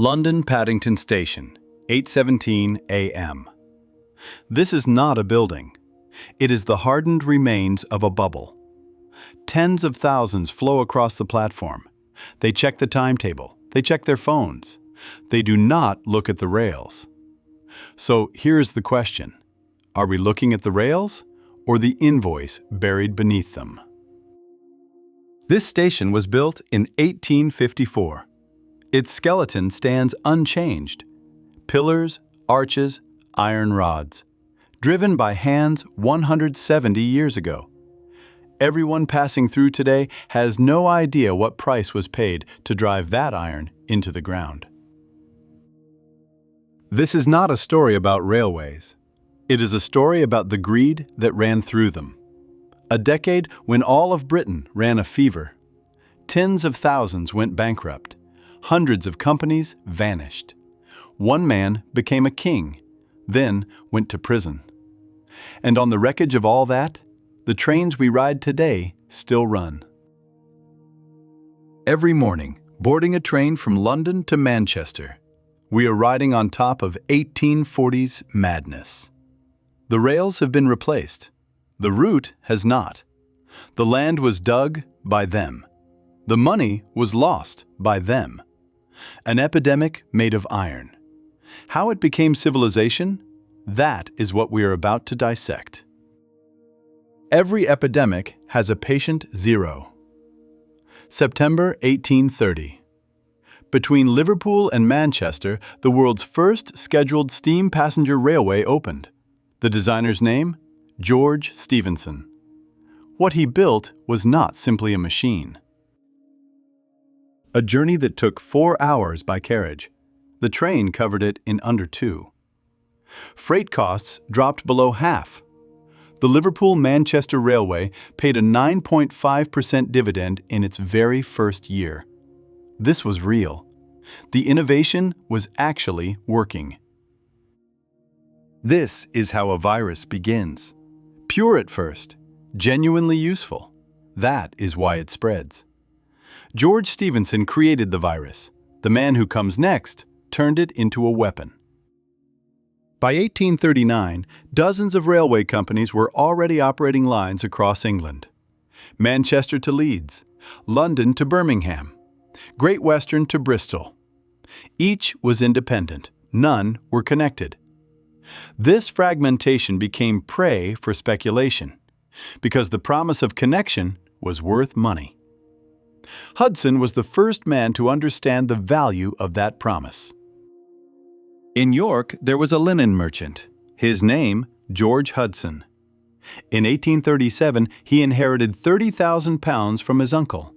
London Paddington Station, 8:17 a.m. This is not a building. It is the hardened remains of a bubble. Tens of thousands flow across the platform. They check the timetable. They check their phones. They do not look at the rails. So here's the question. Are we looking at the rails or the invoice buried beneath them? This station was built in 1854. Its skeleton stands unchanged. Pillars, arches, iron rods. Driven by hands 170 years ago. Everyone passing through today has no idea what price was paid to drive that iron into the ground. This is not a story about railways. It is a story about the greed that ran through them. A decade when all of Britain ran a fever. Tens of thousands went bankrupt. Hundreds of companies vanished. One man became a king, then went to prison. And on the wreckage of all that, the trains we ride today still run. Every morning, boarding a train from London to Manchester, we are riding on top of 1840s madness. The rails have been replaced. The route has not. The land was dug by them. The money was lost by them. An epidemic made of iron. How it became civilization? That is what we are about to dissect. Every epidemic has a patient zero. September 1830. Between Liverpool and Manchester, the world's first scheduled steam passenger railway opened. The designer's name? George Stephenson. What he built was not simply a machine. A journey that took 4 hours by carriage. The train covered it in under 2. Freight costs dropped below half. The Liverpool-Manchester Railway paid a 9.5% dividend in its very first year. This was real. The innovation was actually working. This is how a virus begins. Pure at first, genuinely useful. That is why it spreads. George Stephenson created the virus. The man who comes next turned it into a weapon. By 1839, dozens of railway companies were already operating lines across England. Manchester to Leeds, London to Birmingham, Great Western to Bristol. Each was independent, none were connected. This fragmentation became prey for speculation, because the promise of connection was worth money. Hudson was the first man to understand the value of that promise. In York, there was a linen merchant. His name, George Hudson. In 1837, he inherited £30,000 from his uncle,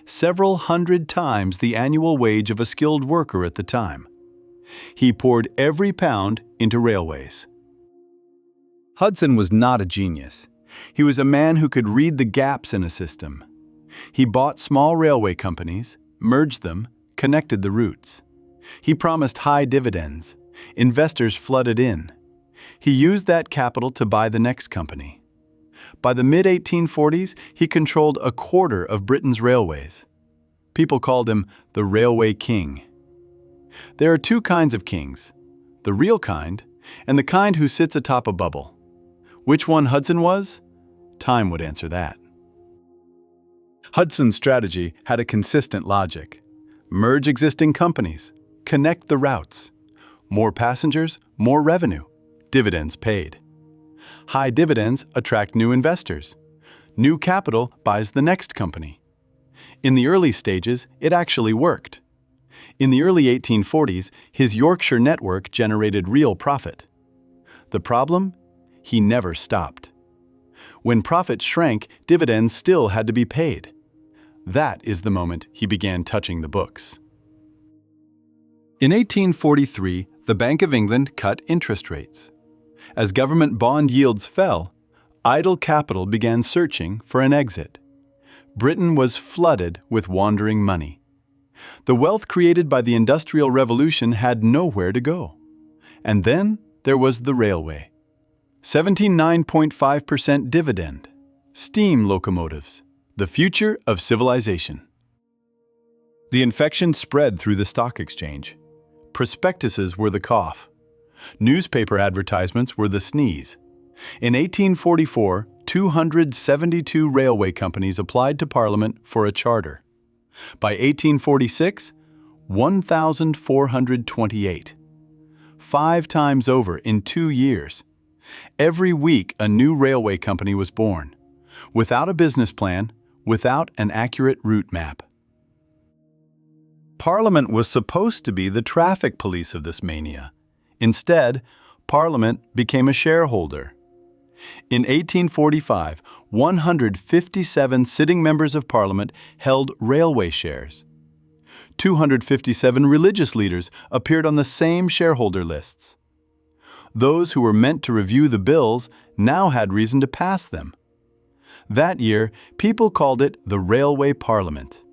several hundred times the annual wage of a skilled worker at the time. He poured every pound into railways. Hudson was not a genius. He was a man who could read the gaps in a system. He bought small railway companies, merged them, connected the routes. He promised high dividends. Investors flooded in. He used that capital to buy the next company. By the mid-1840s, he controlled a quarter of Britain's railways. People called him the Railway King. There are two kinds of kings, the real kind and the kind who sits atop a bubble. Which one Hudson was? Time would answer that. Hudson's strategy had a consistent logic. Merge existing companies, connect the routes. More passengers, more revenue, dividends paid. High dividends attract new investors. New capital buys the next company. In the early stages, it actually worked. In the early 1840s, his Yorkshire network generated real profit. The problem? He never stopped. When profits shrank, dividends still had to be paid. That is the moment he began touching the books. In 1843, the Bank of England cut interest rates. As government bond yields fell, idle capital began searching for an exit. Britain was flooded with wandering money. The wealth created by the Industrial Revolution had nowhere to go. And then there was the railway. 79.5% dividend. Steam locomotives. The future of civilization. The infection spread through the stock exchange. Prospectuses were the cough. Newspaper advertisements were the sneeze. In 1844, 272 railway companies applied to Parliament for a charter. By 1846, 1,428. 5 times over in 2 years. Every week a new railway company was born, without a business plan, without an accurate route map. Parliament was supposed to be the traffic police of this mania. Instead, Parliament became a shareholder. In 1845, 157 sitting members of Parliament held railway shares. 257 religious leaders appeared on the same shareholder lists. Those who were meant to review the bills now had reason to pass them. That year, people called it the Railway Parliament.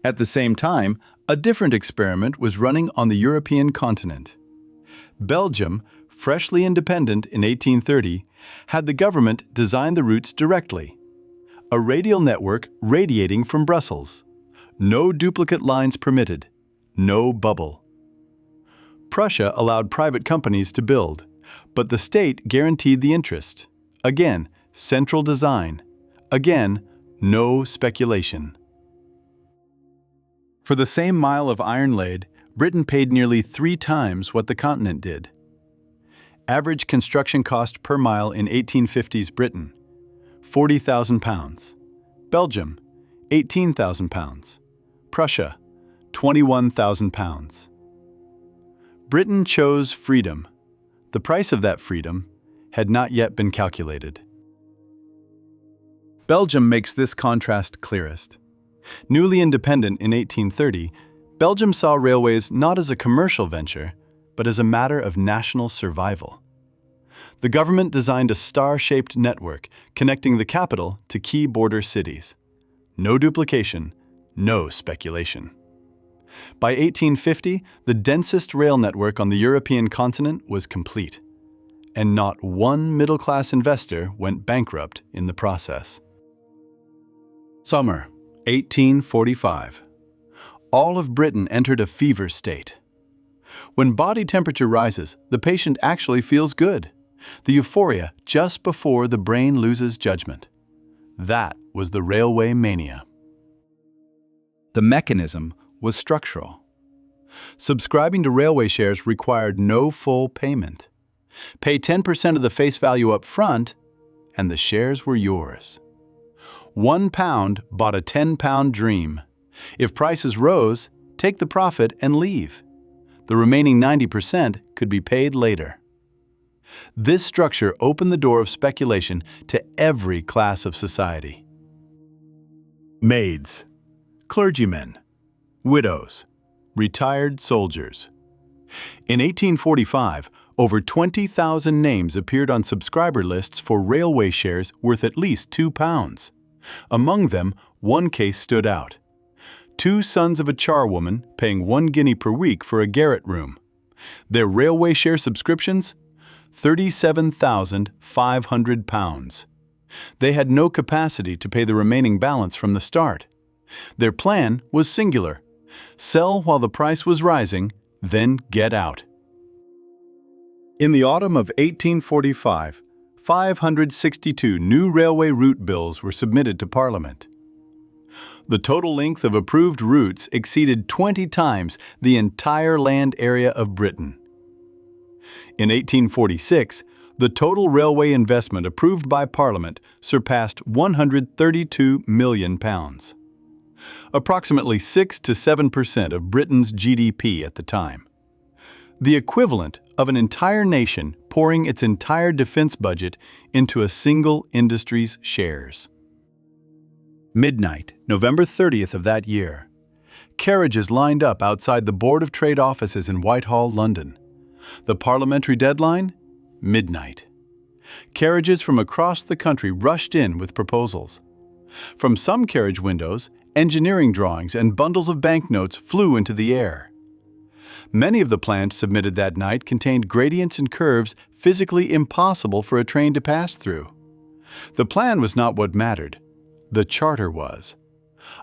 At the same time, a different experiment was running on the European continent. Belgium, freshly independent in 1830, had the government design the routes directly. A radial network radiating from Brussels. No duplicate lines permitted. No bubble. Prussia allowed private companies to build, but the state guaranteed the interest. Again, central design. Again, no speculation. For the same mile of iron laid, Britain paid nearly 3 times what the continent did. Average construction cost per mile in 1850s Britain, £40,000. Belgium, £18,000. Prussia, £21,000. Britain chose freedom. The price of that freedom had not yet been calculated. Belgium makes this contrast clearest. Newly independent in 1830, Belgium saw railways not as a commercial venture, but as a matter of national survival. The government designed a star-shaped network connecting the capital to key border cities. No duplication, no speculation. By 1850, the densest rail network on the European continent was complete, and not one middle-class investor went bankrupt in the process. Summer, 1845. All of Britain entered a fever state. When body temperature rises, the patient actually feels good. The euphoria just before the brain loses judgment. That was the railway mania. The mechanism was structural. Subscribing to railway shares required no full payment. Pay 10% of the face value up front, and the shares were yours. £1 bought a £10 dream. If prices rose, take the profit and leave. The remaining 90% could be paid later. This structure opened the door of speculation to every class of society. Maids, clergymen, widows, retired soldiers. In 1845, over 20,000 names appeared on subscriber lists for railway shares worth at least £2. Among them, one case stood out. 2 sons of a charwoman paying 1 guinea per week for a garret room. Their railway share subscriptions? £37,500. They had no capacity to pay the remaining balance from the start. Their plan was singular: sell while the price was rising, then get out. In the autumn of 1845, 562 new railway route bills were submitted to Parliament. The total length of approved routes exceeded 20 times the entire land area of Britain. In 1846, the total railway investment approved by Parliament surpassed £132 million. Approximately 6 to 7% of Britain's GDP at the time. The equivalent of an entire nation pouring its entire defense budget into a single industry's shares. Midnight, November 30th of that year. Carriages lined up outside the Board of Trade offices in Whitehall, London. The parliamentary deadline? Midnight. Carriages from across the country rushed in with proposals. From some carriage windows, engineering drawings and bundles of banknotes flew into the air. Many of the plans submitted that night contained gradients and curves physically impossible for a train to pass through. The plan was not what mattered. The charter was.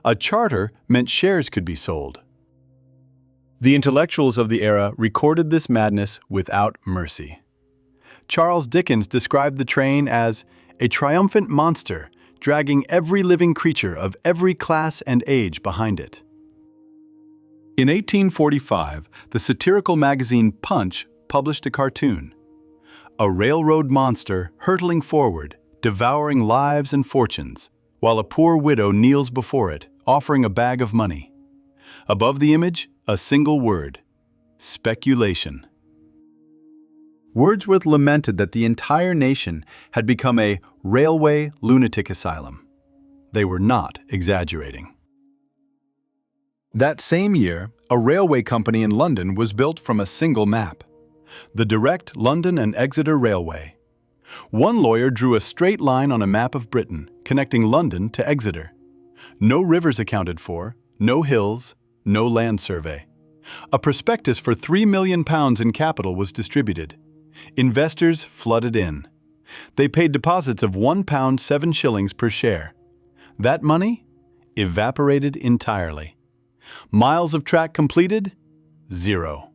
A charter meant shares could be sold. The intellectuals of the era recorded this madness without mercy. Charles Dickens described the train as a triumphant monster dragging every living creature of every class and age behind it. In 1845, the satirical magazine Punch published a cartoon, a railroad monster hurtling forward, devouring lives and fortunes, while a poor widow kneels before it, offering a bag of money. Above the image, a single word: speculation. Wordsworth lamented that the entire nation had become a railway lunatic asylum. They were not exaggerating. That same year, a railway company in London was built from a single map: the Direct London and Exeter Railway. One lawyer drew a straight line on a map of Britain, connecting London to Exeter. No rivers accounted for, no hills, no land survey. A prospectus for £3 million in capital was distributed. Investors flooded in. They paid deposits of £1 7 per share. That money evaporated entirely. Miles of track completed? Zero.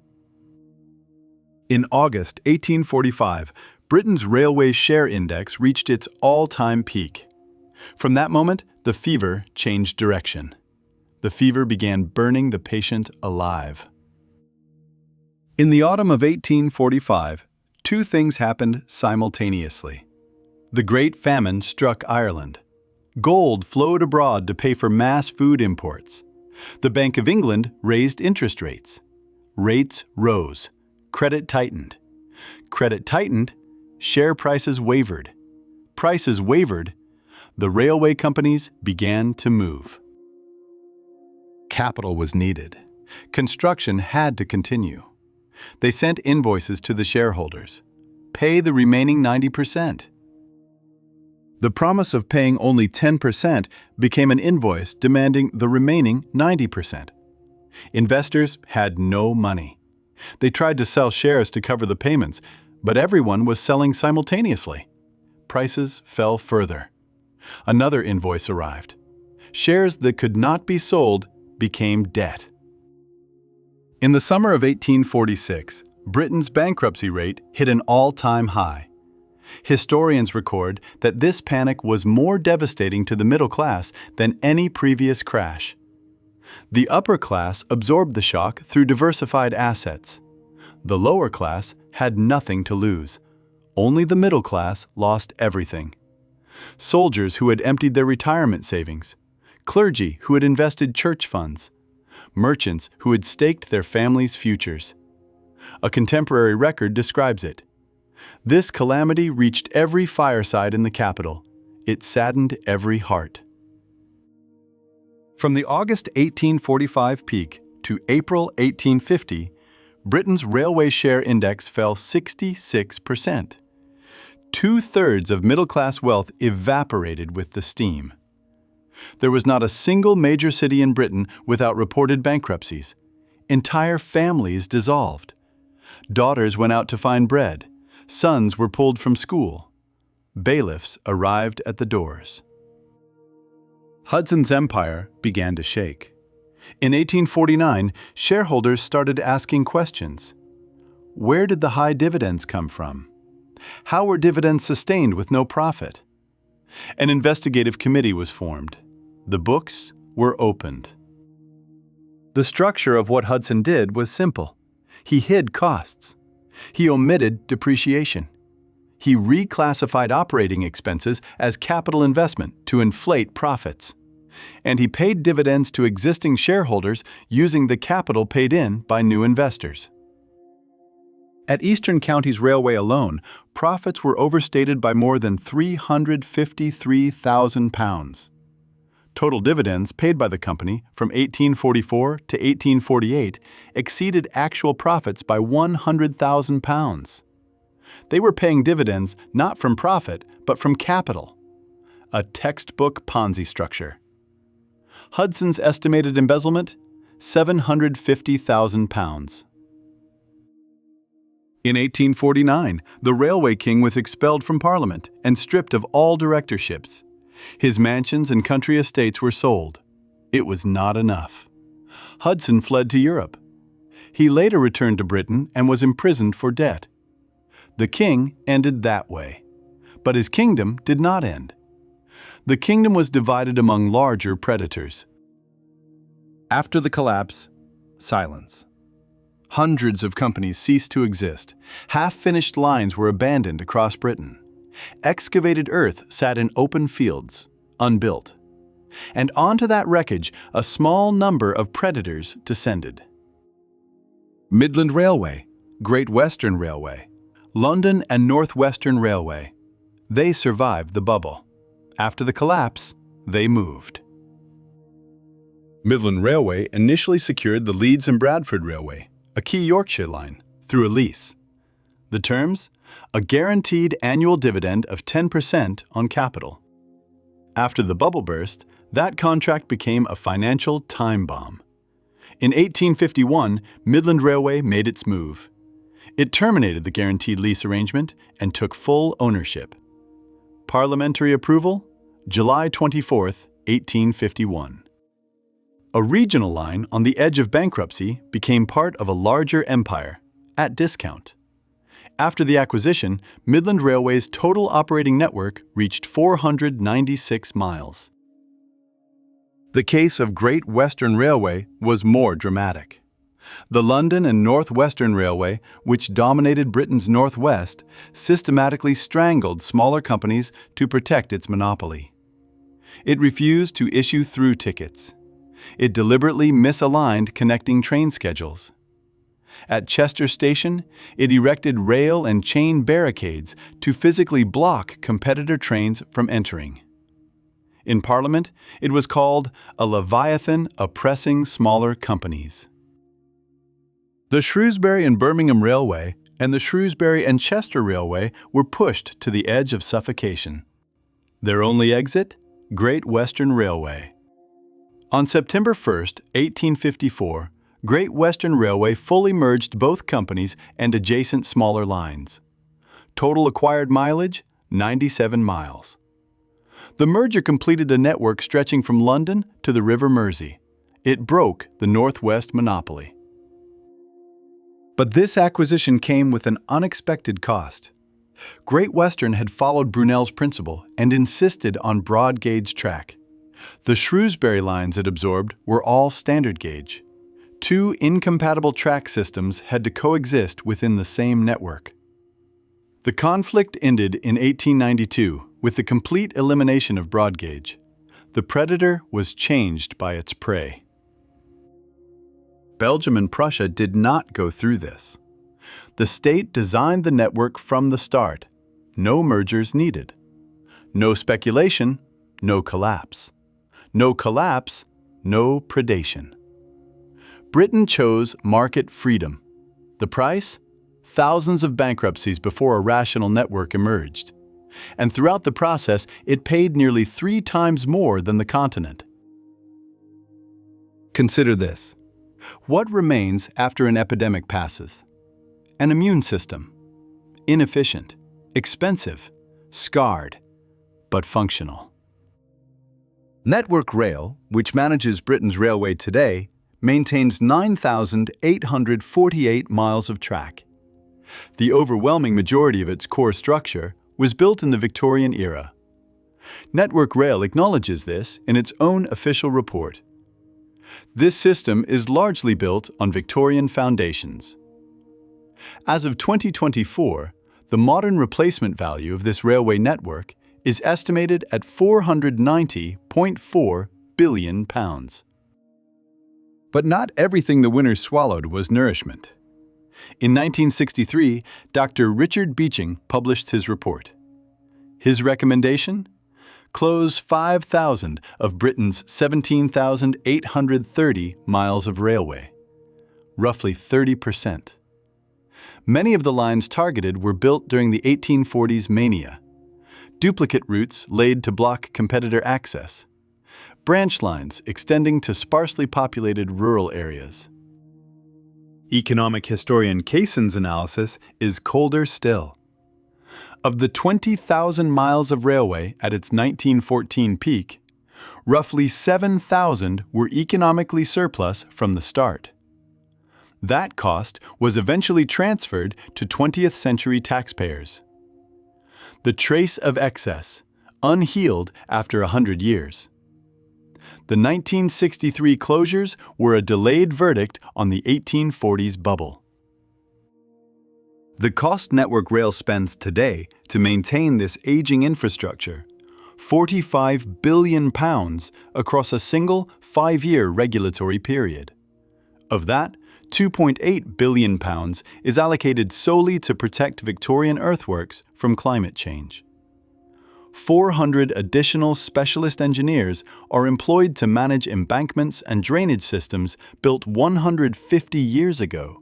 In August 1845, Britain's railway share index reached its all-time peak. From that moment, the fever changed direction. The fever began burning the patient alive. In the autumn of 1845, two things happened simultaneously. The Great Famine struck Ireland. Gold flowed abroad to pay for mass food imports. The Bank of England raised interest rates. Rates rose. Credit tightened. Credit tightened. Share prices wavered. Prices wavered. The railway companies began to move. Capital was needed. Construction had to continue. They sent invoices to the shareholders. Pay the remaining 90%. The promise of paying only 10% became an invoice demanding the remaining 90%. Investors had no money. They tried to sell shares to cover the payments, but everyone was selling simultaneously. Prices fell further. Another invoice arrived. Shares that could not be sold became debt. In the summer of 1846, Britain's bankruptcy rate hit an all-time high. Historians record that this panic was more devastating to the middle class than any previous crash. The upper class absorbed the shock through diversified assets. The lower class had nothing to lose. Only the middle class lost everything. Soldiers who had emptied their retirement savings, clergy who had invested church funds, merchants who had staked their families' futures. A contemporary record describes it. This calamity reached every fireside in the capital. It saddened every heart. From the August 1845 peak to April 1850, Britain's railway share index fell 66%. Two-thirds of middle-class wealth evaporated with the steam. There was not a single major city in Britain without reported bankruptcies. Entire families dissolved. Daughters went out to find bread. Sons were pulled from school. Bailiffs arrived at the doors. Hudson's empire began to shake. In 1849, shareholders started asking questions. Where did the high dividends come from? How were dividends sustained with no profit? An investigative committee was formed. The books were opened. The structure of what Hudson did was simple. He hid costs. He omitted depreciation. He reclassified operating expenses as capital investment to inflate profits. And he paid dividends to existing shareholders using the capital paid in by new investors. At Eastern Counties Railway alone, profits were overstated by more than £353,000. Total dividends paid by the company from 1844 to 1848 exceeded actual profits by £100,000. They were paying dividends not from profit, but from capital. A textbook Ponzi structure. Hudson's estimated embezzlement? £750,000. In 1849, the railway king was expelled from Parliament and stripped of all directorships. His mansions and country estates were sold. It was not enough. Hudson fled to Europe. He later returned to Britain and was imprisoned for debt. The king ended that way, but his kingdom did not end. The kingdom was divided among larger predators. After the collapse, silence. Hundreds of companies ceased to exist. Half-finished lines were abandoned across Britain. Excavated earth sat in open fields, unbuilt. And onto that wreckage, a small number of predators descended. Midland Railway, Great Western Railway, London and North Western Railway. They survived the bubble. After the collapse, they moved. Midland Railway initially secured the Leeds and Bradford Railway, a key Yorkshire line, through a lease. The terms? A guaranteed annual dividend of 10% on capital. After the bubble burst, that contract became a financial time bomb. In 1851, Midland Railway made its move. It terminated the guaranteed lease arrangement and took full ownership. Parliamentary approval? July 24, 1851. A regional line on the edge of bankruptcy became part of a larger empire, at discount. After the acquisition, Midland Railway's total operating network reached 496 miles. The case of Great Western Railway was more dramatic. The London and North Western Railway, which dominated Britain's northwest, systematically strangled smaller companies to protect its monopoly. It refused to issue through tickets. It deliberately misaligned connecting train schedules. At Chester Station, it erected rail and chain barricades to physically block competitor trains from entering. In Parliament, it was called a Leviathan oppressing smaller companies. The Shrewsbury and Birmingham Railway and the Shrewsbury and Chester Railway were pushed to the edge of suffocation. Their only exit? Great Western Railway. On September 1, 1854, Great Western Railway fully merged both companies and adjacent smaller lines. Total acquired mileage, 97 miles. The merger completed a network stretching from London to the River Mersey. It broke the Northwest monopoly. But this acquisition came with an unexpected cost. Great Western had followed Brunel's principle and insisted on broad gauge track. The Shrewsbury lines it absorbed were all standard gauge. Two incompatible track systems had to coexist within the same network. The conflict ended in 1892 with the complete elimination of broad gauge. The predator was changed by its prey. Belgium and Prussia did not go through this. The state designed the network from the start. No mergers needed. No speculation, no collapse. No collapse, no predation. Britain chose market freedom. The price? Thousands of bankruptcies before a rational network emerged. And throughout the process, it paid nearly 3 times more than the continent. Consider this. What remains after an epidemic passes? An immune system. Inefficient, expensive, scarred, but functional. Network Rail, which manages Britain's railway today, maintains 9,848 miles of track. The overwhelming majority of its core structure was built in the Victorian era. Network Rail acknowledges this in its own official report. This system is largely built on Victorian foundations. As of 2024, the modern replacement value of this railway network is estimated at £490.4 billion. But not everything the winners swallowed was nourishment. In 1963, Dr. Richard Beeching published his report. His recommendation? Close 5,000 of Britain's 17,830 miles of railway, roughly 30%. Many of the lines targeted were built during the 1840s mania. Duplicate routes laid to block competitor access. Branch lines extending to sparsely populated rural areas. Economic historian Casson's analysis is colder still. Of the 20,000 miles of railway at its 1914 peak, roughly 7,000 were economically surplus from the start. That cost was eventually transferred to 20th century taxpayers. The trace of excess, unhealed after 100 years. The 1963 closures were a delayed verdict on the 1840s bubble. The cost Network Rail spends today to maintain this aging infrastructure, £45 billion across a single 5-year regulatory period. Of that, £2.8 billion is allocated solely to protect Victorian earthworks from climate change. 400 additional specialist engineers are employed to manage embankments and drainage systems built 150 years ago.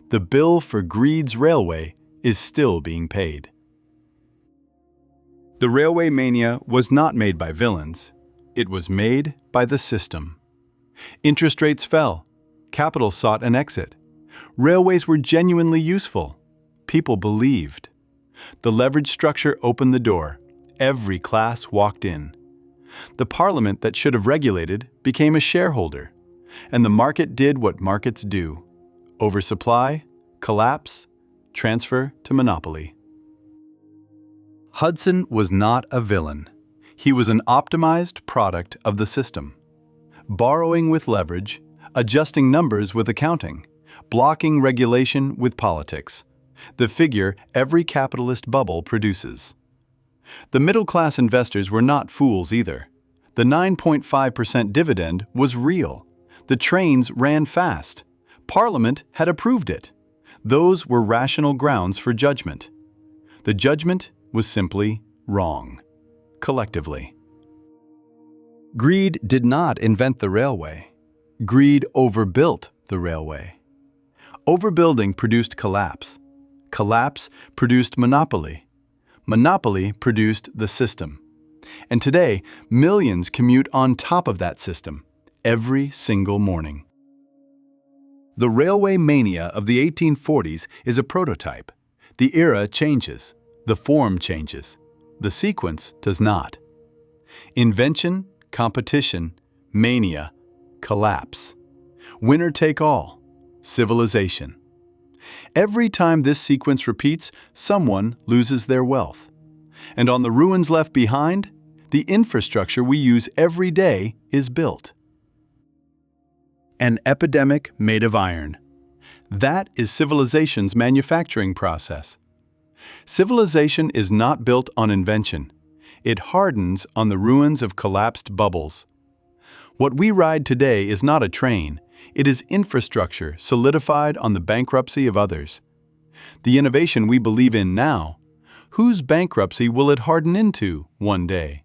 The bill for Greed's railway is still being paid. The railway mania was not made by villains. It was made by the system. Interest rates fell. Capital sought an exit. Railways were genuinely useful. People believed. The leverage structure opened the door. Every class walked in. The parliament that should have regulated became a shareholder. And the market did what markets do: oversupply, collapse, transfer to monopoly. Hudson was not a villain. He was an optimized product of the system. Borrowing with leverage, adjusting numbers with accounting, blocking regulation with politics. The figure every capitalist bubble produces. The middle-class investors were not fools either. The 9.5% dividend was real. The trains ran fast. Parliament had approved it. Those were rational grounds for judgment. The judgment was simply wrong, collectively. Greed did not invent the railway. Greed overbuilt the railway. Overbuilding produced collapse. Collapse produced monopoly. Monopoly produced the system. And today, millions commute on top of that system every single morning. The railway mania of the 1840s is a prototype. The era changes. The form changes. The sequence does not. Invention, competition, mania, collapse. Winner take all. Civilization. Every time this sequence repeats, someone loses their wealth. And on the ruins left behind, the infrastructure we use every day is built. An epidemic made of iron. That is civilization's manufacturing process. Civilization is not built on invention. It hardens on the ruins of collapsed bubbles. What we ride today is not a train. It is infrastructure solidified on the bankruptcy of others. The innovation we believe in now, whose bankruptcy will it harden into one day?